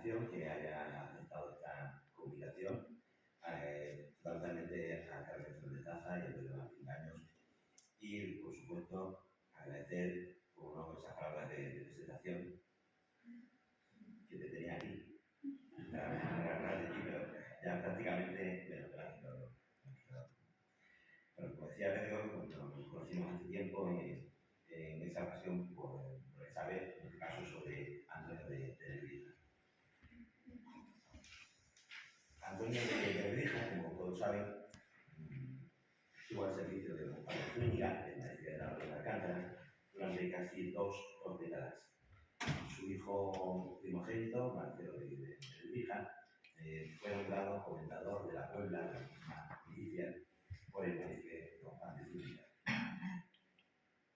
delegación que haya aceptado esta comunicación, totalmente a Carmen de Taza y Antonio Martín Años. Y, por supuesto, agradecer, como no, esas palabras de presentación que te tenía aquí. Para hablar de aquí, pero ya prácticamente me lo he Bueno, como decía Pedro, cuando nos conocimos hace tiempo, en esa ocasión, por saber, en este caso, sobre Antonio de Nebrija. Antonio de Nebrija, como todos saben, estuvo al servicio de don Juan de Zúñiga, en la Catedral de Alcántara, durante casi dos décadas. Su hijo primogénito, Marcelo de Nebrija, fue nombrado comendador de la Puebla, la misma milicia, por el príncipe don Juan de Zúñiga.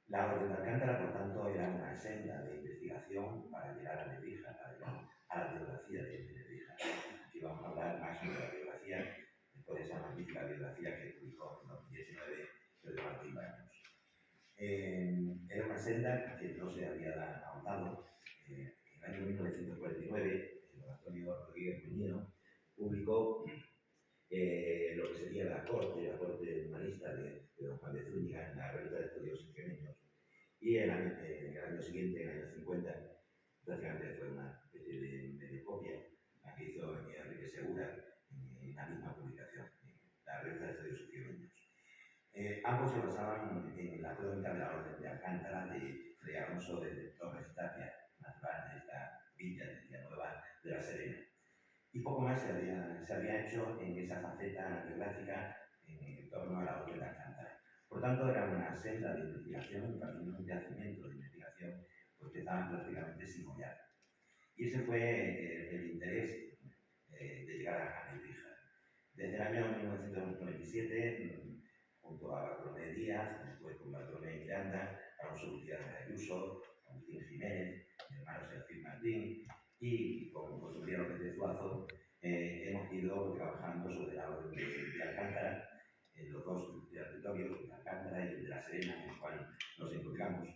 La Orden de Alcántara, por tanto, era una senda de investigación para llegar a Nebrija, para llegar a la biografía de Nebrija. Aquí vamos a hablar más sobre la biografía, después de esa magnífica biografía que publicó en 2019 Pedro Martín Baños. Era una senda que no se había ahondado. En el año 1949, don Antonio Rodríguez Muñino publicó lo que sería la corte humanista de don Juan de Zúñiga en la revista de estudios extremeños. Y el año siguiente, en el año 50, prácticamente fue una especie de medio copia, la que hizo Enrique Segura en la misma publicación, en la revista de estudios extremeños. Ambos se basaban en la crónica de la Orden de Alcántara de Fray Alonso de Torres Tapia, natural de esta villa de Villanueva de la Serena. Y poco más se había hecho en esa faceta biográfica en torno a la Orden de Alcántara. Por tanto, era una senda de investigación, un yacimiento de investigación, pues que estaban prácticamente sin hollar. Y ese fue el interés de llegar a Nebrija. Desde el año 1997, junto a Bartolomé Díaz, después con Bartolomé Miranda, Alonso Gutiérrez de Ayuso, Agustín Jiménez, mi hermano Serafín Martín, y con José María López de Zuazo, hemos ido trabajando sobre la Orden de Alcántara, en los dos territorios, de Alcántara y el de La Serena, en el cual nos encontramos.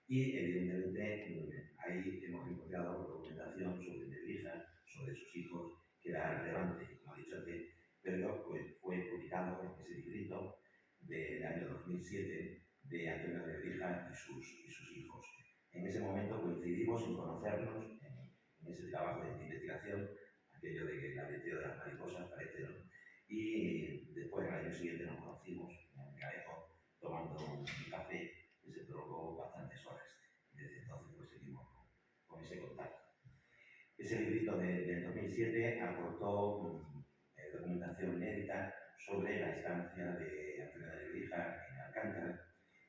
Y, evidentemente, ahí hemos encontrado documentación sobre Nebrija, sobre sus hijos, que era relevante. Como ha dicho antes, Pedro, pues, fue publicado ese librito del año 2007 de Antonio de Nebrija y sus hijos. En ese momento coincidimos en conocernos en ese trabajo de investigación, aquello de que la aleteo de las mariposas parece, ¿no? Y después, al año siguiente, nos conocimos en Carejo tomando un café que se prolongó bastantes horas. Y desde entonces pues, seguimos con ese contacto. Ese librito del 2007 aportó documentación inédita sobre la estancia de Antonio de Nebrija en Alcántara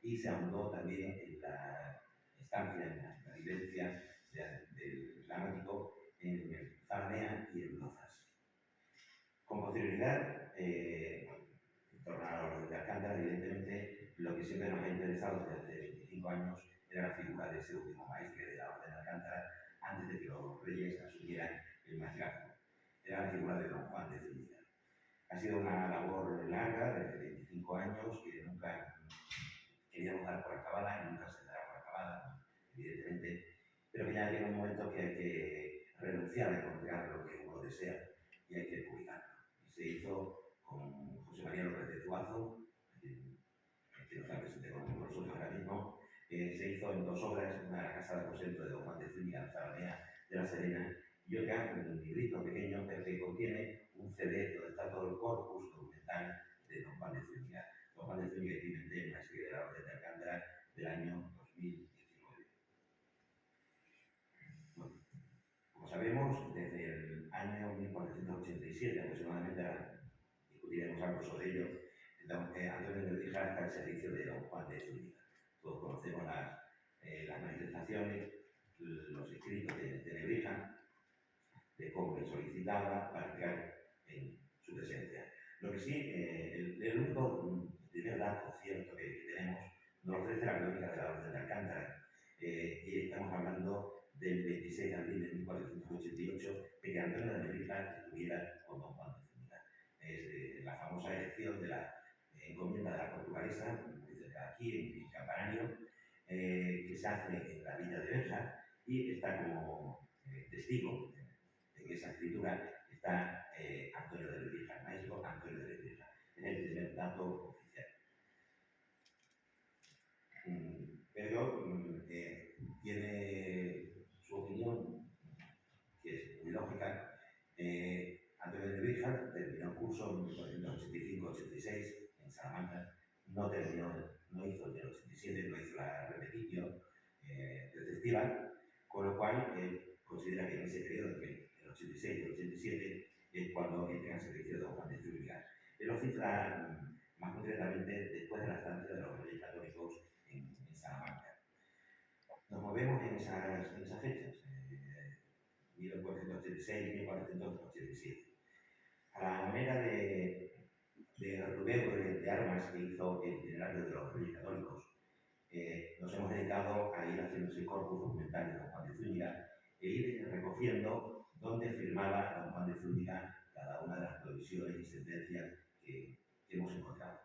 y se ahondó también en la estancia, en la vivencia del gramático en Zalamea y en Rozas. Con posterioridad, en torno a la Orden de Alcántara, evidentemente, lo que siempre nos ha interesado desde hace 25 años era la figura de ese último maestre de la Orden de Alcántara antes de que los reyes asumieran el maestrazgo. Era la figura de don Juan de Zúñiga. Ha sido una labor larga, de 25 años, que nunca queríamos dar por acabada y nunca se dará por acabada, evidentemente, pero que ya llega un momento que hay que renunciar a encontrar lo que uno desea y hay que publicarlo. Y se hizo con José María López de Zuazo, que nos la presente con nosotros ahora mismo. Se hizo en dos obras, una de la Casa de Aposento de don Juan de Zúñiga en Zalamea de la Serena y otra, un librito pequeño que contiene un CD donde está todo el corpus documental de don Juan de Zúñiga. Don Juan de Zúñiga y Pimentel, maestro de la Orden de Alcántara del año 2019. Bueno, como sabemos, desde el año 1487 aproximadamente, discutiremos algo sobre ello, Antonio de Nebrija está al servicio de don Juan de Zúñiga. Todos conocemos las manifestaciones, los escritos de Nebrija, de cómo le solicitaba para entrar en su presencia. Lo que sí, el único primer dato cierto que tenemos nos ofrece la crónica de la Orden de Alcántara, y estamos hablando del 26 de abril de 1488, de que Antonio de Nebrija estuviera con don Juan de Zúñiga. Es la famosa elección de la encomienda de la portuguesa, muy cerca de aquí, en Campanario, que se hace en la villa de Beja y está como testigo en esa escritura está Antonio de Lebrija, el maestro Antonio de Lebrija. Es el primer dato oficial. Pero tiene su opinión, que es muy lógica. Antonio de Lebrija terminó el curso en 1985-86 en Salamanca, no hizo el del 87, no hizo la repetición del festival, con lo cual considera que en ese periodo, entre el 86 y el 87, es cuando entra en servicio de don Juan de Zúñiga. Él lo cifra más concretamente después de la estancia de los Reyes Católicos en Salamanca. Nos movemos en esas fechas, 1486-1487. A la manera de Rubén de Armas, que hizo el itinerario de los Reyes Católicos, nos hemos dedicado a ir haciendo ese corpus documental de don Juan de Zúñiga e ir recogiendo dónde firmaba don Juan de Zúñiga cada una de las provisiones y sentencias que hemos encontrado.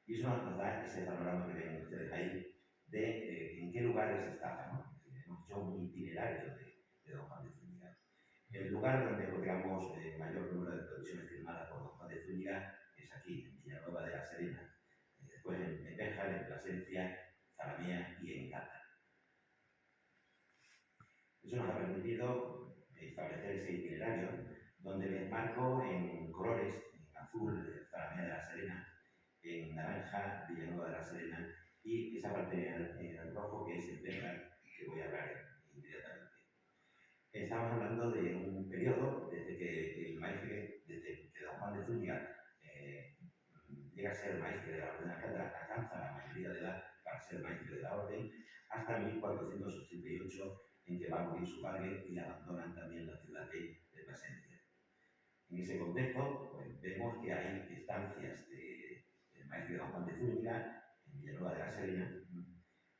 Y eso nos da ese panorama que ven ustedes ahí de en qué lugares estaba, ¿no? Hemos hecho un itinerario de don Juan de Zúñiga. El lugar donde encontramos el mayor número de provisiones firmadas por don Juan de Zúñiga es aquí, en Villanueva de la Serena. Después en Béjar, en Plasencia, Zalamea y en Cata. Eso nos ha permitido establecer ese itinerario donde les marco en colores, en azul, Zalamea de la Serena, en naranja, Villanueva de la Serena, y esa parte en rojo que es el Béjar, que voy a hablar inmediatamente. Estamos hablando de un periodo desde que el maestre, desde que don Juan de Zúñiga llega a ser maestre de la Orden de Alcántara, alcanza la mayoría de edad para ser maestre de la Orden, hasta 1488, en que va a morir su padre y abandonan también la ciudad de Plasencia. En ese contexto, pues, vemos que hay estancias del maestre don Juan de Zúñiga en Villanueva de la Serena.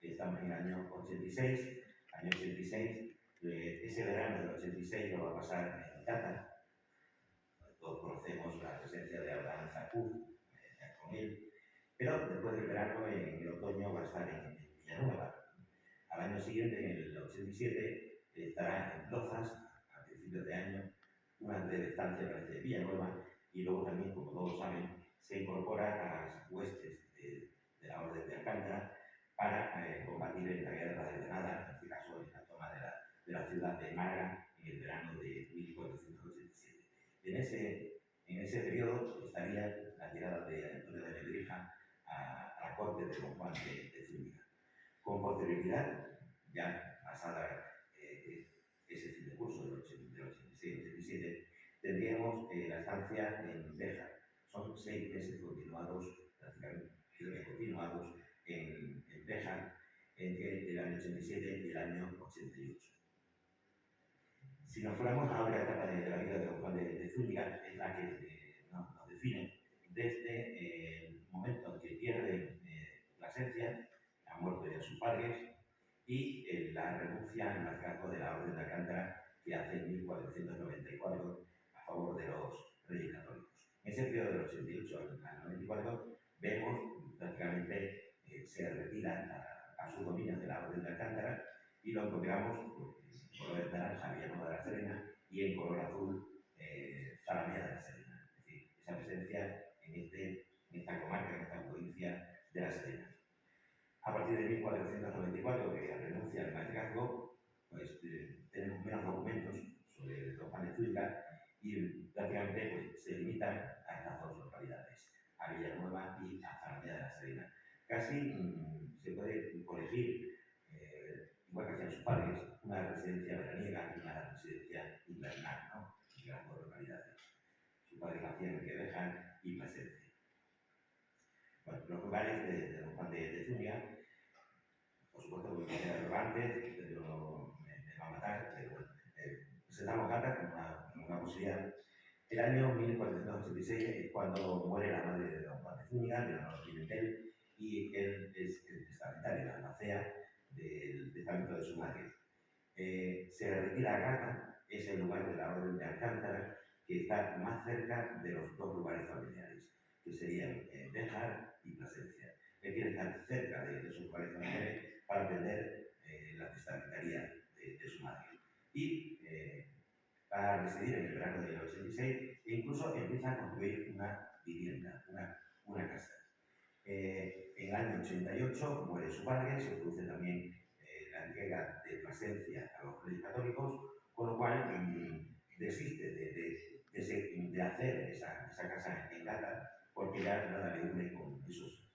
Estamos en el año 86, ese verano del 86 lo va a pasar en Cata. Todos conocemos la presencia de Abraham Zacur con él, pero después del verano, en el otoño, va a estar en Villanueva. Al año siguiente, en el 87, estará en Lozas, a principios de año, una breve estancia para Villanueva, y luego también, como todos saben, se incorpora a las huestes de la Orden de Alcántara para combatir en la guerra de Granada, en este caso en la toma de la ciudad de Málaga en el verano de 1487. En ese periodo estaría la llegada de Antonio de Lebrija a la corte de don Juan de Zúñiga. Con posterioridad, ya pasada ese fin de curso del 86-87, tendríamos la estancia en Béjar. Son 6 meses continuados, prácticamente continuados en Béjar, entre el año 87 y el año 88. Si nos fuéramos a otra etapa de la vida de don Juan de Zúñiga, es la que nos define desde el momento en que pierde Plasencia, ha muerto ya sus padres, y la renuncia al maestrazgo de la Orden de Alcántara que hace en 1494 a favor de los Reyes Católicos. En ese periodo del 88 al 94 vemos prácticamente se retira a sus dominios de la Orden de Alcántara y lo encontramos en color naranja, Villanueva de la Serena, y en color azul, Zalamea de la Serena. Es decir, esa presencia en esta comarca, en esta provincia de la Serena. A partir de 1494, que renuncia al maestrazgo, pues tenemos menos documentos sobre don Juan de Zúñiga y prácticamente pues, se limitan a estas dos localidades, a Villanueva y a Zalamea de la Serena. Casi se puede corregir, igual que hacían sus padres, una residencia veraniega y una residencia invernal, ¿no? En las dos localidades. Sus padres la hacían en Quevejan y Plasencia. Bueno, los lugares de don Juan de Zúñiga, por supuesto, voy a poner relevantes, pero me va a matar, pero bueno, presentamos Cata como una posibilidad. El año 1486 es cuando muere la madre de don Juan de Zúñiga, Leonor Pimentel, y él es el testamentario, la albacea del testamento de su madre. Se retira a Cata, es el lugar de la Orden de Alcántara, que está más cerca de los dos lugares familiares, que serían Béjar y Plasencia. Él quiere estar cerca de sus lugares familiares para atender la testamentaría de su madre. Y para residir en el verano del 86 e incluso empieza a construir una vivienda, una casa. En el año 88 muere su padre, se produce también la entrega de Plasencia a los Reyes Católicos, con lo cual desiste de hacer esa casa en Gata, porque ya nada le une con esos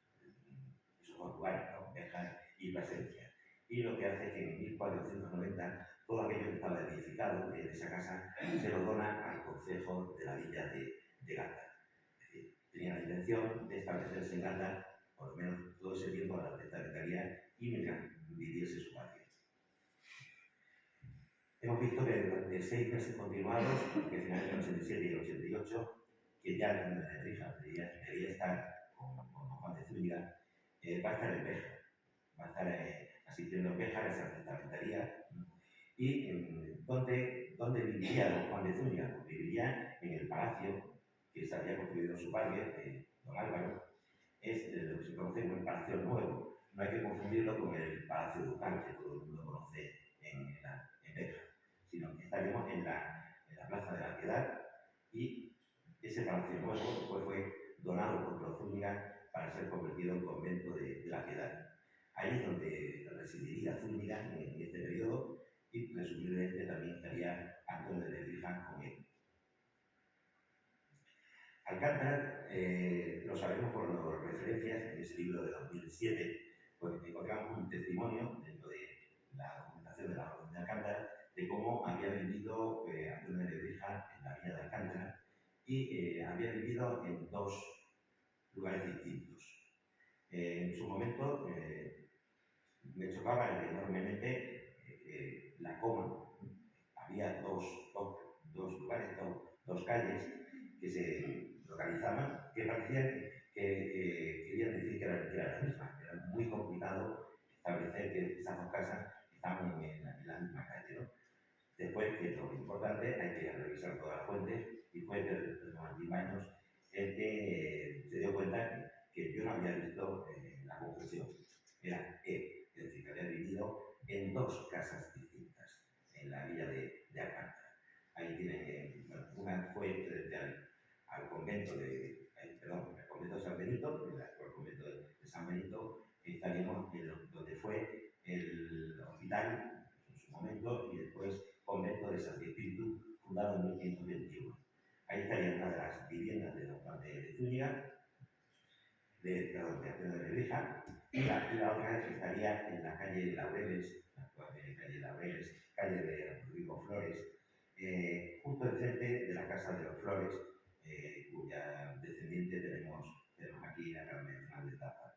dos lugares, ¿no? Béjar y Plasencia. Y lo que hace es que en 1490 todo aquello que estaba edificado de esa casa se lo dona al concejo de la villa de Gata. Es decir, tenía la intención de establecerse en Gata por lo menos todo ese tiempo a la testamentaría y mientras viviese su padre. Hemos visto que durante 6 meses continuados, que finales del 87 y el 88, que ya el conde de Nebrija debería estar con Juan de Zúñiga, va a estar en Béjar, va a estar asistiendo en Béjar a esa testamentaría. ¿Y dónde viviría don Juan de Zúñiga? Pues viviría en el palacio que se había construido su padre, don Álvaro. Es lo que se conoce como el Palacio Nuevo. No hay que confundirlo con el Palacio Ducal, que todo el mundo conoce en Béjar, sino que estaremos en la Plaza de la Piedad, y ese Palacio Nuevo después fue donado por los Zúñiga para ser convertido en convento de la Piedad. Ahí es donde residiría Zúñiga en este periodo, y presumiblemente también estaría Antonio de Nebrija con él. Alcántara, lo sabemos por las referencias en ese libro de 2007, pues encontramos un testimonio dentro de la documentación de la Orden de Alcántara de cómo había vivido Antonio de Nebrija en la villa de Alcántara, y había vivido en 2 lugares distintos. En su momento me chocaba enormemente la coma. Había dos lugares, dos calles que se localizaban, que parecían que querían decir que era la misma. Era muy complicado establecer que esas dos casas estaban en la misma calle, ¿no? Después, que lo importante, hay que revisar todas las fuentes, y fue Pedro Martín Baños el que se dio cuenta que yo no había visto la confesión. Era él, es decir, que había vivido en 2 casas distintas en la villa de Alcántara. Ahí tienen, una fue frente al convento el convento de San Benito, el convento de San Benito, estaríamos en donde fue el hospital en su momento, y después convento de San Espíritu, fundado en 1521. Ahí estaría una de las viviendas de don Juan de Zúñiga, de Antonio de Nebrija, y la otra estaría en la calle Laureles, calle de Rodrigo Flores, justo enfrente de la casa de los Flores, cuya descendiente tenemos aquí a Carmen Fernández Taza.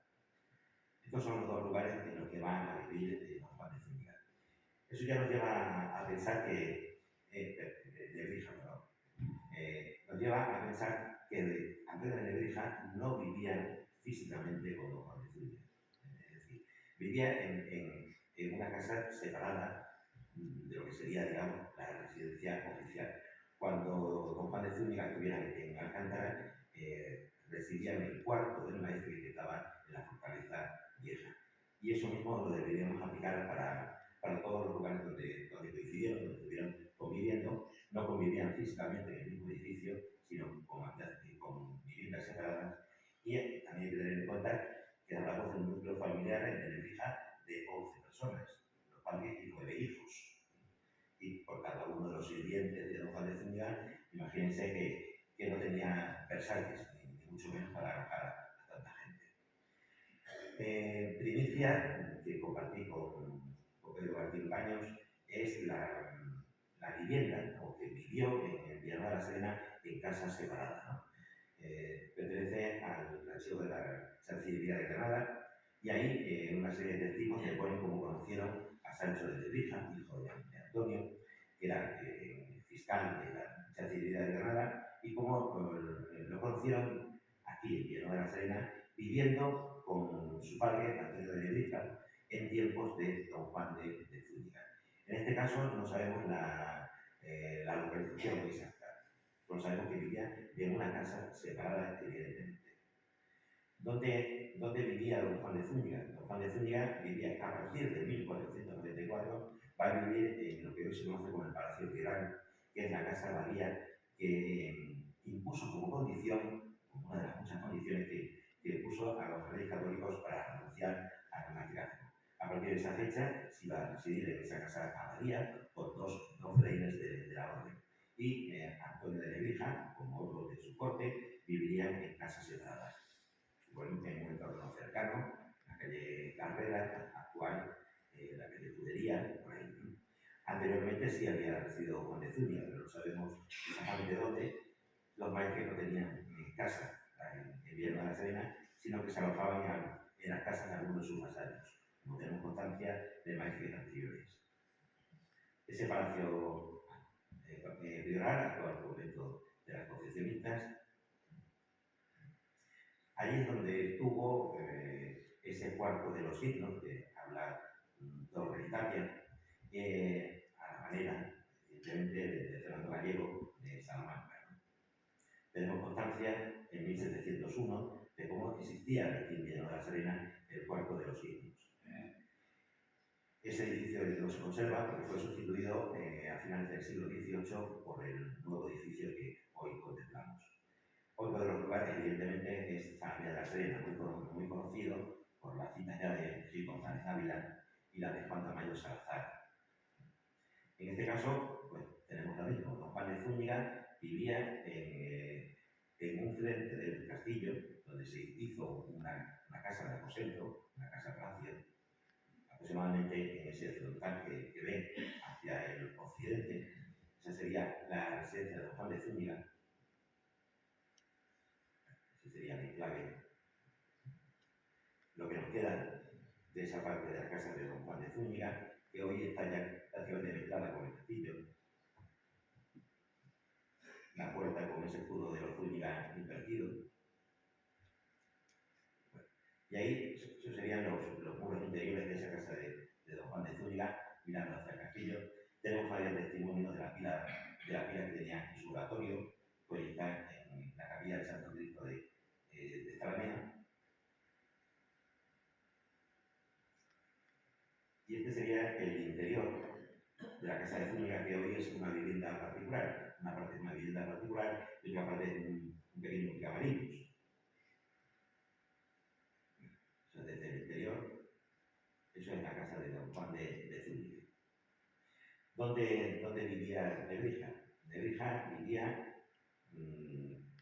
Estos son los 2 lugares en los que van a vivir don Juan de Zúñiga. Eso ya nos lleva a pensar que, Nebrija, perdón, nos lleva a pensar que Antonio de Nebrija no vivía físicamente con don Juan de Zúñiga. Es decir, vivía en una casa separada de lo que sería, digamos, la residencia oficial. Cuando don Juan de Zúñiga estuviera en Alcántara, residía en el cuarto del maestre que estaba en la Fortaleza Vieja. Y eso mismo lo deberíamos aplicar para todos los lugares donde coincidieron, donde estuvieron conviviendo. No convivían físicamente en el mismo edificio, sino con viviendas separadas. Y también hay que tener en cuenta que hablamos de un núcleo familiar en Nebrija de 11 personas, los padres y 9 hijos. Y por cada uno de los sirvientes de don Juan de Zúñiga, imagínense que no tenía versalles, ni mucho menos para alojar a tanta gente. Primicia que compartí con Pedro Martín Baños es la vivienda, o que vivió en Villanueva de la Serena en casa separada, ¿no? Pertenece al archivo de la Chancillería de Granada, y ahí una serie de testigos que ponen cómo conocieron a Sancho de Nebrija, hijo de Antonio, que era fiscal de la Chancillería de Granada, y cómo lo conocieron aquí en Villanueva de la Serena, viviendo con su padre, Antonio de Nebrija, en tiempos de don Juan de Zúñiga. En este caso no sabemos la localización exacta, solo sabemos que vivía en una casa separada, evidentemente. ¿Dónde vivía don Juan de Zúñiga? Don Juan de Zúñiga vivía a partir de 1494, va a vivir en lo que hoy se conoce como el Palacio Piral, que es la Casa Abadía, que impuso como condición, como una de las muchas condiciones que puso a los reyes católicos para renunciar a la monarquía. A partir de esa fecha se iba a residir en esa Casa Abadía por dos frailes de la orden. Y Antonio de Nebrija, como otros de su corte, vivirían en casas separadas, igualmente en un entorno cercano, la calle Carrera, actual, la calle Judería, por ahí. ¿No? Anteriormente sí había residido Juan de Zúñiga, pero no sabemos exactamente dónde. Los maestres no tenían casa en Villanueva de la Serena, sino que se alojaban en las casas de algunos de sus vasallos. No tenemos constancia de maestres anteriores. Ese palacio prioral, actual convento de las Concepcionistas, allí es donde estuvo ese cuarto de los signos, que habla Torre Italia, a la manera, evidentemente, de Fernando Gallego de Salamanca. ¿No? Tenemos constancia en 1701 de cómo existía aquí en Villanueva de la Serena el cuarto de los signos. Ese edificio no se conserva porque fue sustituido a finales del siglo XVIII por el nuevo edificio que hoy contemplamos. Otro de los lugares, evidentemente, es Zalamea de la Serena, muy conocido por las citas ya de Gil González Ávila y la de Juan Tamayo Salazar. En este caso, pues tenemos lo mismo. Don Juan de Zúñiga vivía en un frente del castillo, donde se hizo una casa de aposento, una casa palacio, aproximadamente en ese frontal que ve hacia el occidente. Esa sería la residencia de Don Juan de Zúñiga. Ese sería el enclave. Lo que nos queda de esa parte de la casa de Don Juan de Zúñiga, que hoy está ya prácticamente mezclada con el castillo. La puerta con ese escudo de los Zúñiga invertido. Bueno, y ahí esos serían los muros interiores de esa casa de Don Juan de Zúñiga, mirando hacia el castillo. Tenemos varios testimonios de la pila que tenía en su oratorio, que hoy está en la capilla del Santo Cristo de Zalamea. Y este sería el interior de la casa de Zúñiga, que hoy es una vivienda particular. Una parte es una vivienda particular y otra parte es un pequeño camarillos. O sea, desde el interior, eso es la casa de Don Juan de Zúñiga. ¿Dónde vivía Nebrija? Nebrija vivía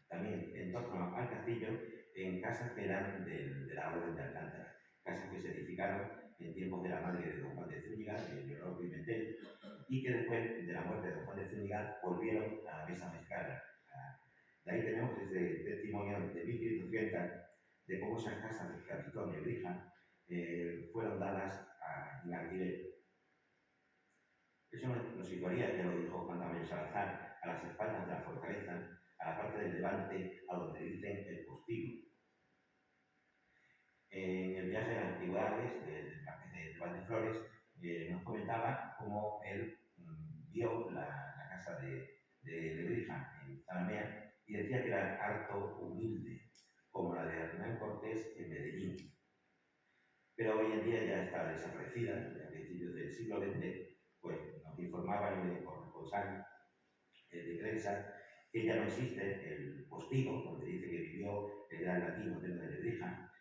también en torno al castillo, en casas que eran de la Orden de Alcántara, casas que se edificaron en tiempos de la madre de Don Juan de Zúñiga, de Leonor Pimentel, y que después de la muerte de Don Juan de Zúñiga volvieron a la mesa mezclada. De ahí tenemos ese testimonio de 1530 de cómo esas casas que habitó Nebrija fueron dadas en alquiler. Eso nos situaría, ya lo dijo Juan Tamayo Salazar, a las espaldas de la fortaleza, a la parte del levante, a donde dicen el Postigo. En el viaje de las antigüedades del Parque de Valdeflores, nos comentaba cómo él vio la casa de Nebrija en Zalamea y decía que era harto humilde, como la de Hernán Cortés en Medellín. Pero hoy en día ya está desaparecida, a principios del siglo XX, pues nos informaban el corresponsal de prensa que ya no existe el Postigo, donde dice que vivió el gran latino de Nebrija,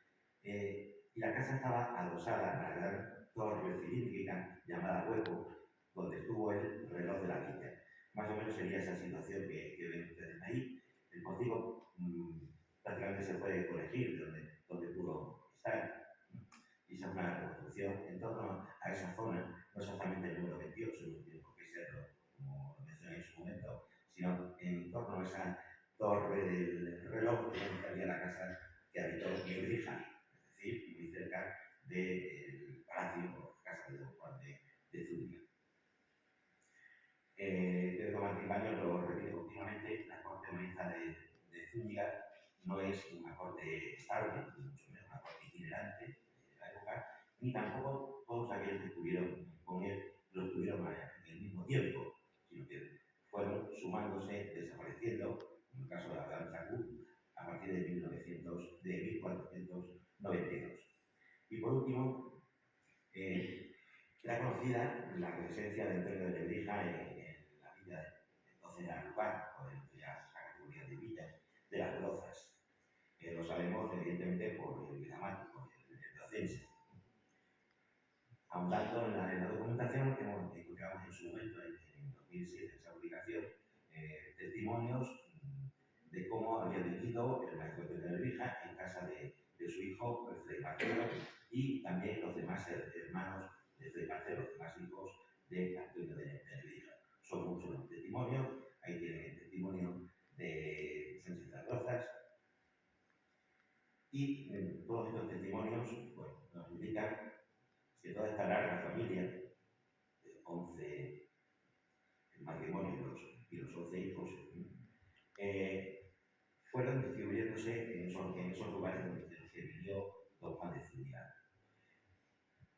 y la casa estaba adosada a la gran torre cilíndrica llamada Hueco, donde estuvo el reloj de la villa. Más o menos sería esa situación que ven ustedes ahí. El Postigo prácticamente se puede corregir de donde pudo estar. Y esa es una reconstrucción en torno a esa zona, no exactamente el número 28, no tiene por qué serlo, como lo mencioné en su momento, sino en torno a esa torre del reloj que estaría la casa que habitó Nebrija, es decir, muy cerca del palacio o casa de Don Juan de Zúñiga. Pedro Martín Baños lo repite continuamente, la corte maestra de Zúñiga no es una corte estable, ni mucho menos una corte itinerante de la época, ni tampoco todos aquellos que estuvieron con él lo estuvieron en el mismo tiempo, sino que fueron sumándose, desapareciendo, en el caso de la danza Q, a partir de 1492. Y por último, era conocida la presencia de Antonio de Nebrija en la villa fallecido el maestro de Tenerife en casa de su hijo, Fray Marcelo, y también los demás hermanos de Fray Marcelo, los demás hijos de Antonio de Tenerife. Son muchos los testimonios, ahí tienen el testimonio de Sánchez de Rozas, y todos estos testimonios pues, nos indican que toda esta larga familia, de 11 matrimonios y los 11 hijos, fueron distribuyéndose en esos lugares en los que vivió don Juan de Zúñiga.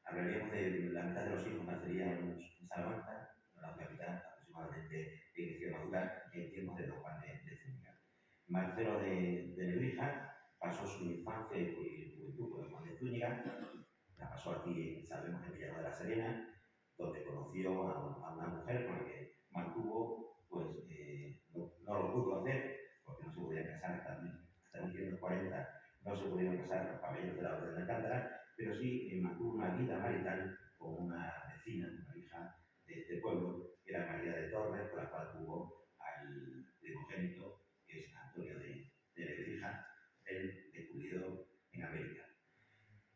Hablaríamos de la mitad de los hijos nacerían en Salamanca, la otra mitad aproximadamente en Extremadura, en tiempos de don Juan de Zúñiga. Marcelo de Nebrija pasó su infancia y juventud con don Juan de Zúñiga, la pasó aquí, sabemos, en Villanueva de la Serena, donde conoció a una mujer con la que mantuvo, pues no lo pudo hacer, porque no se podían casar hasta 1540, no se pudieron casar los caballeros de la Orden de Alcántara, pero sí mantuvo una vida marital con una vecina, una hija de este pueblo, que era María de Torres, con la cual tuvo al primogénito, que es Antonio de Nebrija, el descubridor en América.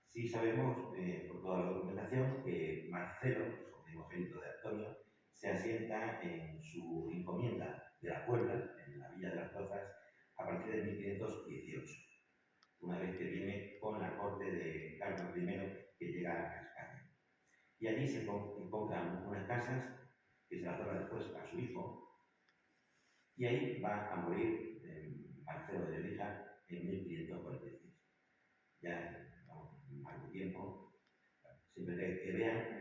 Sí sabemos, por toda la documentación, que Marcelo, hijo primogénito de Antonio, se asienta en su encomienda de la Puebla, en la Villa de las Rozas, a partir de 1518, una vez que viene con la corte de Carlos I, que llega a Cascada. Y allí se compran unas casas que se las dona después a su hijo, y ahí va a morir Marcelo de Nebrija en 1546. Ya más de tiempo, siempre que vean,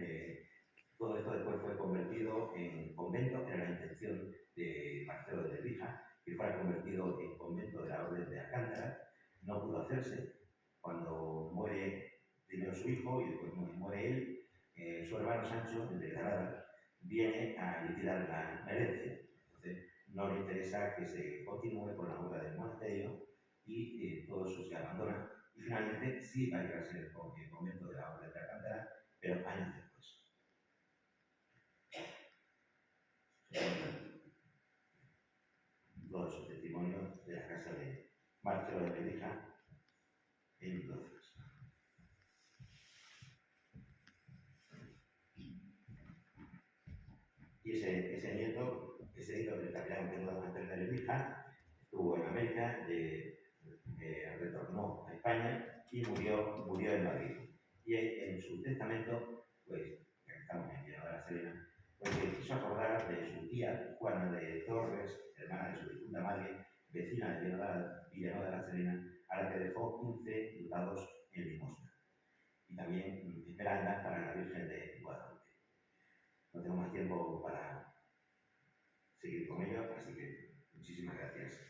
todo esto después fue convertido en convento, era la intención de Marcelo de Nebrija, que fuera convertido en convento de la Orden de Alcántara. No pudo hacerse. Cuando muere primero su hijo y después muere él, su hermano Sancho, el de Granada, viene a liquidar la herencia. Entonces, no le interesa que se continúe con la obra del monasterio y todo eso se abandona. Y finalmente sí va a llegar a ser el convento de la Orden de Alcántara, pero años después. Todos esos testimonios de la casa de Marcelo de Nebrija en entonces. Y ese nieto del capitán que no antes de Nebrija, estuvo en América, retornó a España y murió en Madrid. Y en su testamento, pues, ya que estamos en Villanueva de la Serena, pues quiso acordar de su tía Juana de Torres, hermana de su difunta madre, vecina de Villanueva de la Serena, a la que dejó 15 ducados en limosna. Y también esmeraldas para la Virgen de Guadalupe. No tengo más tiempo para seguir con ello, así que muchísimas gracias.